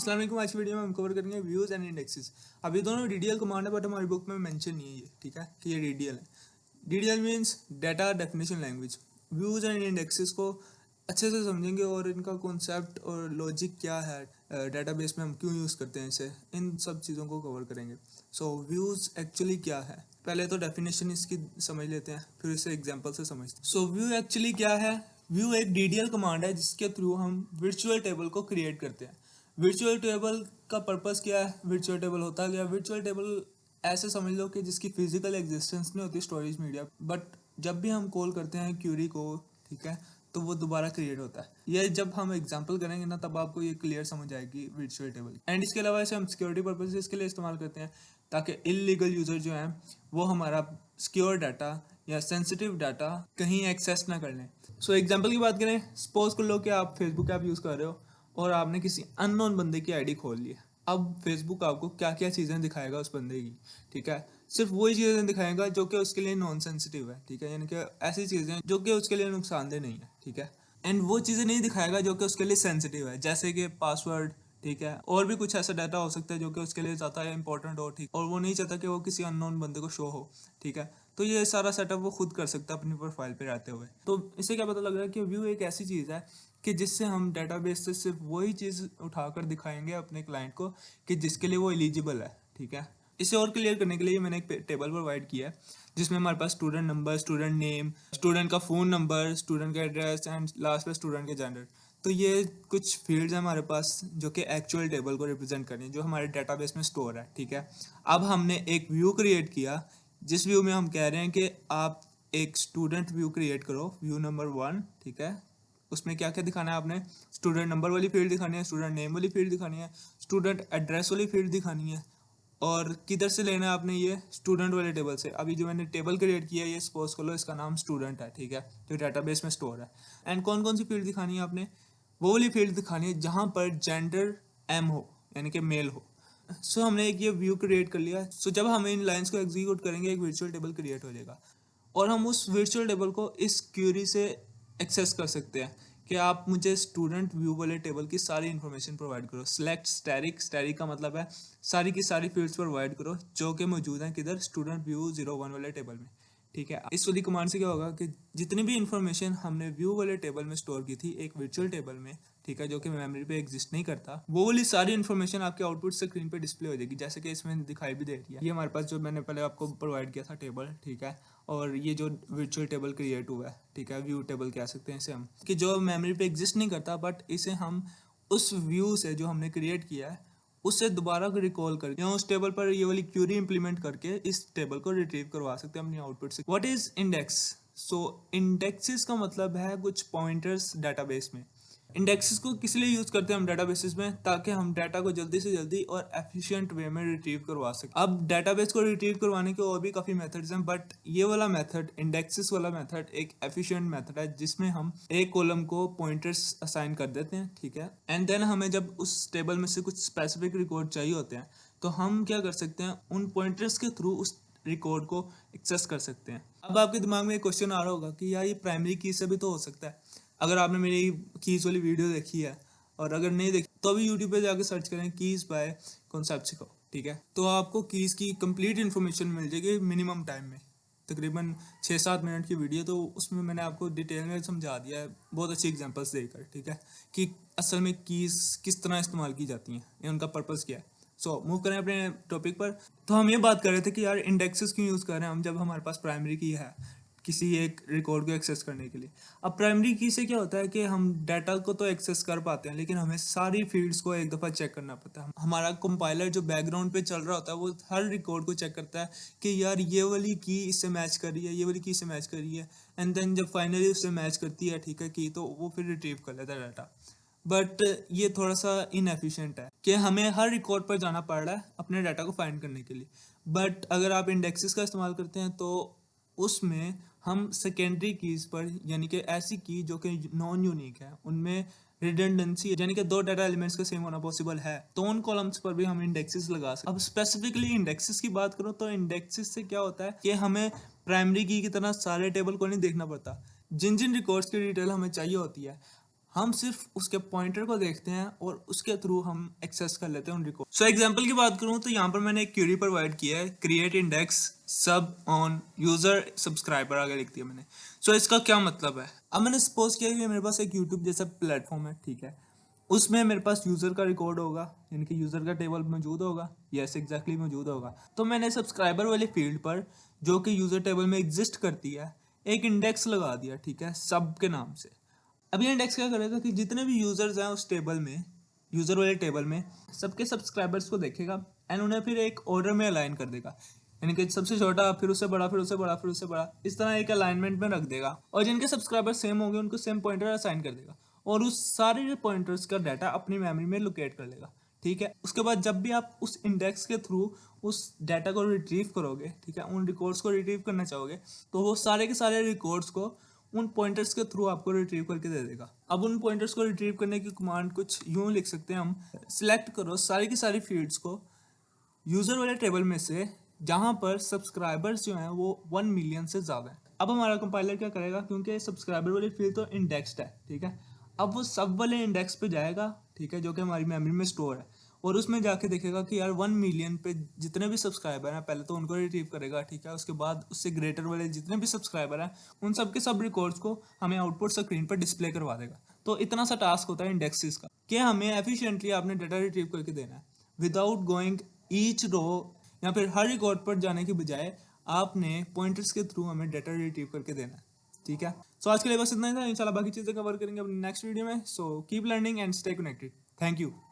अस्सलाम वालेकुम। आज की वीडियो में हम कवर करेंगे व्यूज एंड इंडेक्सेस। अब ये दोनों डीडीएल कमांड है बट हमारी बुक में मेंशन नहीं है ये, ठीक है, कि ये डीडीएल है। DDL means data definition language. Views and indexes को अच्छे से समझेंगे और इनका कॉन्सेप्ट और लॉजिक क्या है, डेटाबेस में हम क्यों यूज़ करते हैं इसे, इन सब चीज़ों को कवर करेंगे। सो व्यूज एक्चुअली क्या है, पहले तो डेफिनेशन इसकी समझ लेते हैं, फिर इसे एग्जांपल से समझते हैं। सो व्यू एक्चुअली क्या है? व्यू एक डीडीएल कमांड है जिसके थ्रू हम वर्चुअल टेबल को क्रिएट करते हैं। वर्चुअल टेबल का पर्पस क्या है? वर्चुअल टेबल होता क्या? वर्चुअल टेबल ऐसे समझ लो कि जिसकी फिजिकल एग्जिस्टेंस नहीं होती स्टोरेज मीडिया, बट जब भी हम कॉल करते हैं क्यूरी को, ठीक है, तो वो दोबारा क्रिएट होता है। ये जब हम एग्जांपल करेंगे ना तब आपको ये क्लियर समझ आएगी वर्चुअल टेबल। एंड इसके अलावा इसे हम सिक्योरिटी पर्पसेस के लिए इस्तेमाल करते हैं ताकि इलीगल यूजर जो हैं वो हमारा सिक्योर डाटा या सेंसिटिव डाटा कहीं एक्सेस ना कर लें। सो एग्जांपल की बात करें, सपोज कर लो कि आप फेसबुक ऐप यूज़ कर रहे हो और आपने किसी अननोन बंदे की आईडी खोल ली है। अब फेसबुक आपको क्या क्या चीज़ें दिखाएगा उस बंदे की, ठीक है, सिर्फ वही चीज़ें दिखाएगा जो कि उसके लिए नॉन सेंसिटिव है, ठीक है, यानी कि ऐसी चीज़ें जो कि उसके लिए नुकसानदेह नहीं है, ठीक है। एंड वो चीज़ें नहीं दिखाएगा जो कि उसके लिए सेंसिटिव है, जैसे कि पासवर्ड, ठीक है, और भी कुछ ऐसा डाटा हो सकता है जो कि उसके लिए ज़्यादा इंपॉर्टेंट हो, ठीक, और वो नहीं चाहता कि वो किसी अननोन बंदे को शो हो, ठीक है। तो ये सारा सेटअप वो खुद कर सकता है अपनी प्रोफाइल पे रहते हुए। तो इससे क्या पता लग रहा है कि व्यू एक ऐसी चीज़ है कि जिससे हम डेटाबेस से सिर्फ वही चीज़ उठाकर दिखाएंगे अपने क्लाइंट को कि जिसके लिए वो एलिजिबल है, ठीक है। इसे और क्लियर करने के लिए मैंने एक टेबल प्रोवाइड किया है जिसमें हमारे पास student number, student name, student का फ़ोन नंबर, स्टूडेंट का एड्रेस एंड लास्ट पे स्टूडेंट के जेंडर। तो ये कुछ फील्ड्स हैं हमारे पास जो कि एक्चुअल टेबल को रिप्रेजेंट करनी है, जो हमारे डेटाबेस में स्टोर है, ठीक है। अब हमने एक व्यू क्रिएट किया जिस व्यू में हम कह रहे हैं कि आप एक स्टूडेंट व्यू क्रिएट करो, व्यू नंबर 1, ठीक है। उसमें क्या क्या दिखाना है आपने? स्टूडेंट नंबर वाली फील्ड दिखानी है, स्टूडेंट नेम वाली फील्ड दिखानी है, स्टूडेंट एड्रेस वाली फील्ड दिखानी है, और किधर से लेना है आपने? ये स्टूडेंट वाले टेबल से। अभी जो मैंने टेबल क्रिएट किया है ये सपोज कर लो इसका नाम स्टूडेंट है, ठीक है, जो डेटाबेस में स्टोर है। एंड कौन कौन सी फील्ड दिखानी है आपने? वो वाली फील्ड दिखानी है जहाँ पर जेंडर एम हो, यानी कि मेल हो। सो हमने एक ये व्यू क्रिएट कर लिया। सो जब हम इन लाइंस को एग्जीक्यूट करेंगे एक वर्चुअल टेबल क्रिएट हो जाएगा और हम उस वर्चुअल टेबल को इस क्यूरी से एक्सेस कर सकते हैं कि आप मुझे स्टूडेंट व्यू वाले टेबल की सारी इन्फॉर्मेशन प्रोवाइड करो। सिलेक्ट स्टैटिक, स्टैटिक का मतलब है सारी की सारी फील्ड्स प्रोवाइड करो जो कि मौजूद हैं किधर? स्टूडेंट व्यू 01 वाले टेबल में, ठीक है। इस वाली कमांड से क्या होगा कि जितनी भी इंफॉर्मेशन हमने व्यू वाले टेबल में स्टोर की थी एक वर्चुअल टेबल में, ठीक है, जो कि मेमोरी पे एग्जिस्ट नहीं करता, वो वाली सारी इन्फॉर्मेशन आपके आउटपुट स्क्रीन पे डिस्प्ले हो जाएगी, जैसे कि इसमें दिखाई भी दे रही है। ये हमारे पास जो मैंने पहले आपको प्रोवाइड किया था टेबल, ठीक है, और ये जो वर्चुअल टेबल क्रिएट हुआ है, ठीक है, व्यू टेबल कह सकते हैं इसे हम, कि जो मेमोरी पे एग्जिस्ट नहीं करता बट इसे हम उस व्यू से जो हमने क्रिएट किया है उससे दोबारा रिकॉल करके या उस टेबल पर ये वाली क्यूरी इंप्लीमेंट करके इस टेबल को रिट्रीव करवा सकते हैं अपनी आउटपुट से। What is index? So indexes का मतलब है कुछ पॉइंटर्स डाटाबेस में। इंडेक्सेस को किस लिए यूज करते हैं हम डेटाबेसेस में? ताकि हम डाटा को जल्दी से जल्दी और एफिशिएंट वे में रिट्रीव करवा सकें। अब डेटाबेस को रिट्रीव करवाने के और भी काफ़ी मेथड्स हैं बट ये वाला मेथड, इंडेक्सेस वाला मेथड, एक एफिशिएंट मेथड है जिसमें हम एक कॉलम को पॉइंटर्स असाइन कर देते हैं, ठीक है, एंड देन हमें जब उस टेबल में से कुछ स्पेसिफिक रिकॉर्ड चाहिए होते हैं तो हम क्या कर सकते हैं? उन पॉइंटर्स के थ्रू उस रिकॉर्ड को एक्सेस कर सकते हैं। अब आपके दिमाग में एक क्वेश्चन आ रहा होगा कि यार ये प्राइमरी की से भी तो हो सकता है। अगर आपने मेरी कीज़ वाली वीडियो देखी है और अगर नहीं देखी तो अभी यूट्यूब पे जाके सर्च करें कीज़ बाय कॉन्सेप्सिको, ठीक है, तो आपको कीज़ की कंप्लीट इन्फॉर्मेशन मिल जाएगी मिनिमम टाइम में, तकरीबन 6-7 मिनट की वीडियो। तो उसमें मैंने आपको डिटेल में समझा दिया है बहुत अच्छी एग्जांपल्स देकर, ठीक है, कि असल में कीज़ किस तरह इस्तेमाल की जाती हैं या उनका पर्पज़ क्या है। सो मूव करें अपने टॉपिक पर। तो हम ये बात कर रहे थे कि यार इंडेक्सेस क्यों यूज़ कर रहे हैं हम जब हमारे पास प्राइमरी की है किसी एक रिकॉर्ड को एक्सेस करने के लिए। अब प्राइमरी की से क्या होता है कि हम डाटा को तो एक्सेस कर पाते हैं लेकिन हमें सारी फील्ड्स को एक दफ़ा चेक करना पड़ता है। हमारा कंपाइलर जो बैकग्राउंड पे चल रहा होता है वो हर रिकॉर्ड को चेक करता है कि यार ये वाली की इससे मैच कर रही है, ये वाली की इससे मैच कर रही है, एंड देन जब फाइनली उससे मैच करती है, ठीक है, की, तो वो फिर रिट्रीव कर लेता है डाटा। बट ये थोड़ा सा इनएफिशिएंट है कि हमें हर रिकॉर्ड पर जाना पड़ रहा है अपने डाटा को फाइंड करने के लिए। बट अगर आप इंडेक्सेस का इस्तेमाल करते हैं तो उसमें हम सेकेंडरी कीज़ पर, यानी कि ऐसी की जो कि नॉन यूनिक है, उनमें रिडंडेंसी यानी कि दो डाटा एलिमेंट्स का सेम होना पॉसिबल है, तो उन कॉलम्स पर भी हम इंडेक्सेस लगा सकते हैं। अब स्पेसिफिकली इंडेक्सेस की बात करूँ तो इंडेक्सेस से क्या होता है कि हमें प्राइमरी की तरह सारे टेबल को नहीं देखना पड़ता। जिन जिन रिकॉर्ड्स की डिटेल हमें चाहिए होती है हम सिर्फ उसके पॉइंटर को देखते हैं और उसके थ्रू हम एक्सेस कर लेते हैं उन रिकॉर्ड। सो एग्जांपल की बात करूं तो यहाँ पर मैंने एक क्वेरी प्रोवाइड किया है, क्रिएट इंडेक्स सब ऑन यूजर सब्सक्राइबर आगे लिख दिया मैंने। सो इसका क्या मतलब है, अब मैंने सपोज किया कि मेरे पास एक यूट्यूब जैसा प्लेटफॉर्म है, ठीक है, उसमें मेरे पास यूज़र का रिकॉर्ड होगा, यानी कि यूज़र का टेबल मौजूद होगा, यस एग्जैक्टली मौजूद होगा। तो मैंने सब्सक्राइबर वाली फील्ड पर जो कि यूज़र टेबल में एग्जिस्ट करती है एक इंडेक्स लगा दिया, ठीक है, सब के नाम से। अब ये इंडेक्स क्या करेगा कि जितने भी यूज़र्स हैं उस टेबल में, यूज़र वाले टेबल में, सबके सब्सक्राइबर्स को देखेगा एंड उन्हें फिर एक ऑर्डर में अलाइन कर देगा, यानी कि सबसे छोटा फिर उससे बड़ा फिर उससे बड़ा फिर उससे बड़ा, इस तरह एक अलाइनमेंट में रख देगा। और जिनके सब्सक्राइबर सेम होंगे उनको सेम पॉइंटर असाइन कर देगा और उस सारे पॉइंटर्स का डाटा अपनी मेमोरी में लोकेट कर लेगा, ठीक है। उसके बाद जब भी आप उस इंडेक्स के थ्रू उस डाटा को रिट्रीव करोगे, ठीक है, उन रिकॉर्ड्स को रिट्रीव करना चाहोगे, तो वो सारे के सारे रिकॉर्ड्स को उन पॉइंटर्स के थ्रू आपको रिट्रीव करके दे देगा। अब उन पॉइंटर्स को रिट्रीव करने की कमांड कुछ यूं लिख सकते हैं हम, सिलेक्ट करो सारी की सारी फील्ड्स को यूज़र वाले टेबल में से जहाँ पर सब्सक्राइबर्स जो हैं वो 1 मिलियन से ज़्यादा है। अब हमारा कंपाइलर क्या करेगा, क्योंकि सब्सक्राइबर वाली फील्ड तो इंडेक्स्ड है, ठीक है, अब वो सब वाले इंडेक्स पे जाएगा, ठीक है, जो कि हमारी मेमोरी में स्टोर है, और उसमें जाके देखेगा कि यार 1 मिलियन पे जितने भी सब्सक्राइबर हैं पहले तो उनको रिट्रीव करेगा, ठीक है, उसके बाद उससे ग्रेटर वाले जितने भी सब्सक्राइबर हैं उन सब के सब रिकॉर्ड्स को हमें आउटपुट स्क्रीन पर डिस्प्ले करवा देगा। तो इतना सा टास्क होता है इंडेक्सेस का कि हमें एफिशिएंटली आपने डाटा रिट्रीव करके देना है विदाउट गोइंग ईच रो, या फिर हर रिकॉर्ड पर जाने के बजाय आपने पॉइंटर्स के थ्रू हमें डाटा रिट्रीव करके देना है, ठीक है। सो आज के लिए बस इतना ही था, इंशाल्लाह बाकी चीज़ें कवर करेंगे अपने नेक्स्ट वीडियो में। So keep learning and stay connected. Thank you.